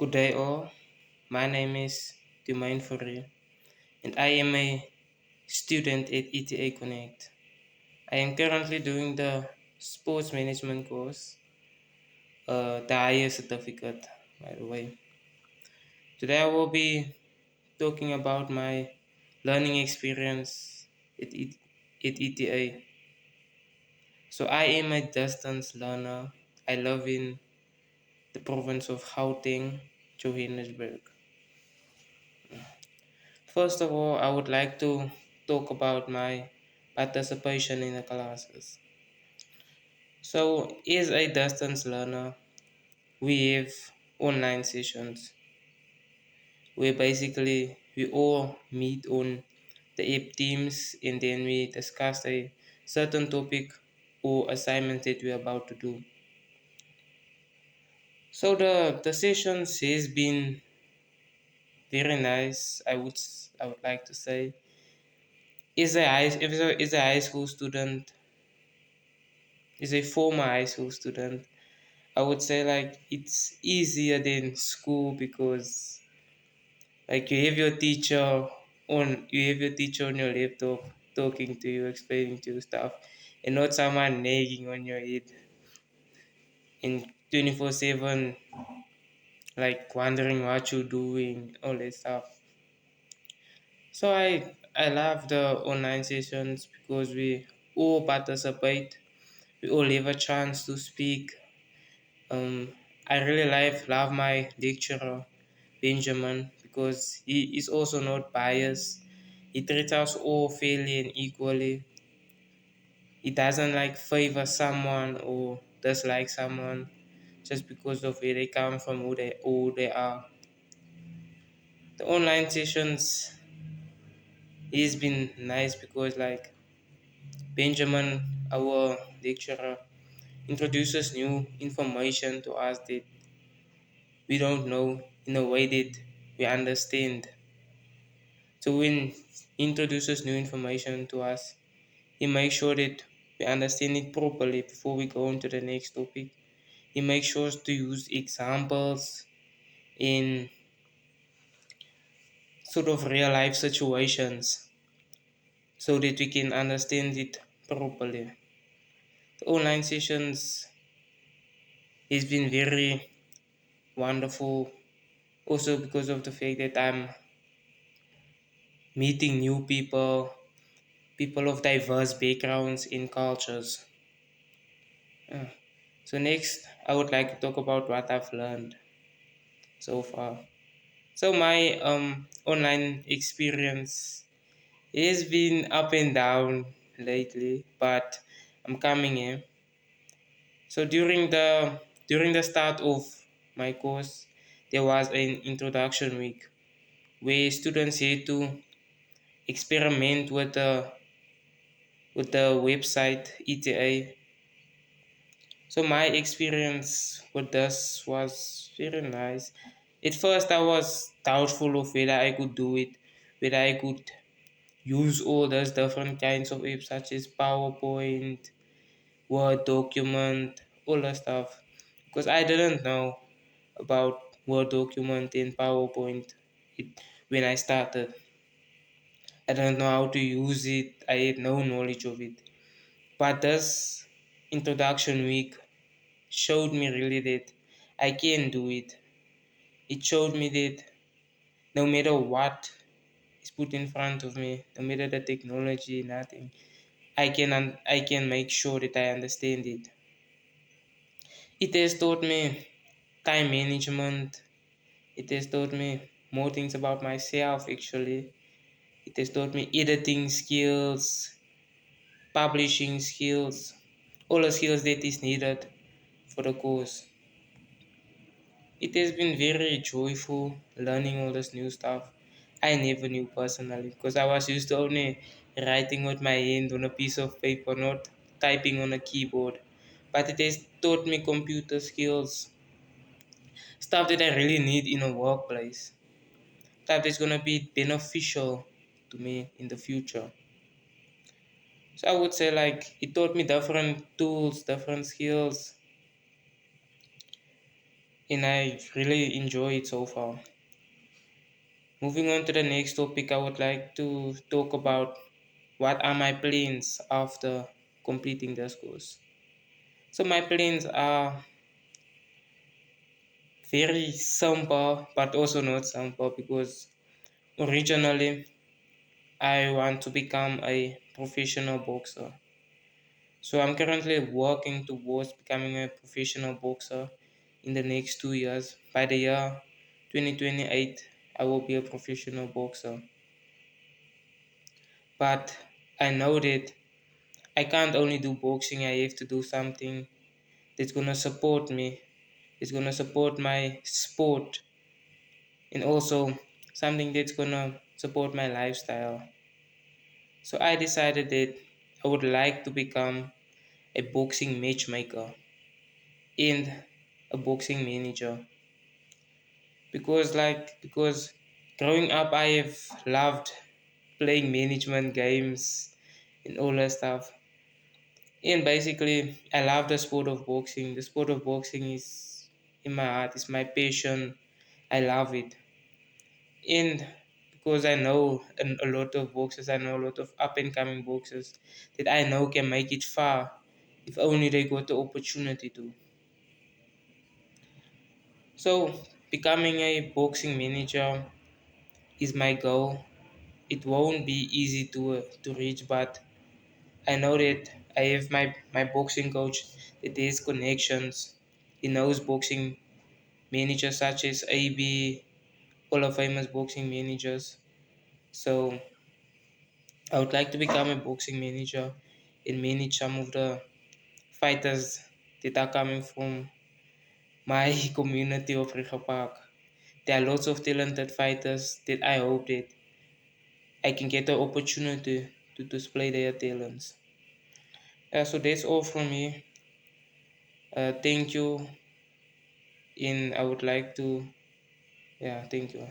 Good day, all. My name is Dumain Fourie, and I am a student at ETA Connect. I am currently doing the sports management course, the highest certificate, by the way. Today, I will be talking about my learning experience at ETA. So, I am a distance learner. I live in the province of Gauteng, Johannesburg. First of all, I would like to talk about my participation in the classes. So, as a distance learner, we have online sessions where basically we all meet on the app Teams and then we discuss a certain topic or assignment that we're about to do. So the sessions has been very nice. I would like to say, as a high school student, is a former high school student, I would say like it's easier than school because like you have your teacher on your laptop talking to you, explaining to you stuff, and not someone nagging on your head in 24/7, like wondering what you're doing, all that stuff. So I love the online sessions because we all participate, we all have a chance to speak. I really love my lecturer, Benjamin, because he is also not biased. He treats us all fairly and equally. He doesn't like favor someone or dislike someone just because of where they come from, who they are. The online sessions has been nice because like Benjamin, our lecturer, introduces new information to us that we don't know in a way that we understand. So when he introduces new information to us, he makes sure that we understand it properly before we go on to the next topic. He makes sure to use examples in sort of real life situations so that we can understand it properly. The online sessions has been very wonderful also because of the fact that I'm meeting new people, people of diverse backgrounds and cultures. Uh, So next, I would like to talk about what I've learned so far. So my online experience has been up and down lately, but I'm coming in. So during the start of my course, there was an introduction week where students had to experiment with the website ETA. So my experience with this was very nice. At first, I was doubtful of whether I could do it, whether I could use all those different kinds of apps such as PowerPoint, Word document, all that stuff, because I didn't know about Word document and PowerPoint when I started. I didn't know how to use it. I had no knowledge of it. But this introduction week showed me really that I can do it. It showed me that no matter what is put in front of me, no matter the technology, nothing, I can make sure that I understand it. It has taught me time management. It has taught me more things about myself actually. It has taught me editing skills, publishing skills, all the skills that is needed for the course. It has been very joyful learning all this new stuff. I never knew personally because I was used to only writing with my hand on a piece of paper, not typing on a keyboard. But it has taught me computer skills, stuff that I really need in a workplace, stuff that's gonna be beneficial to me in the future. So I would say like it taught me different tools, different skills, and I really enjoy it so far. Moving on to the next topic, I would like to talk about what are my plans after completing this course. So my plans are very simple, but also not simple because originally I want to become a professional boxer. So I'm currently working towards becoming a professional boxer in the next 2 years. By the year 2028, I will be a professional boxer. But I know that I can't only do boxing, I have to do something that's gonna support me, it's gonna support my sport, and also something that's gonna support my lifestyle. So I decided that I would like to become a boxing matchmaker and a boxing manager because growing up I have loved playing management games and all that stuff. And basically I love the sport of boxing. The sport of boxing is in my heart, it's my passion. I love it. And because I know a lot of boxers, I know a lot of up and coming boxers that I know can make it far if only they got the opportunity to. So becoming a boxing manager is my goal. It won't be easy to reach, but I know that I have my boxing coach that has connections. He knows boxing managers such as AB, all of famous boxing managers. So I would like to become a boxing manager and manage some of the fighters that are coming from my community of Riga Park. There are lots of talented fighters that I hope that I can get the opportunity to display their talents. So that's all from me. Thank you, and I would like to, yeah, thank you.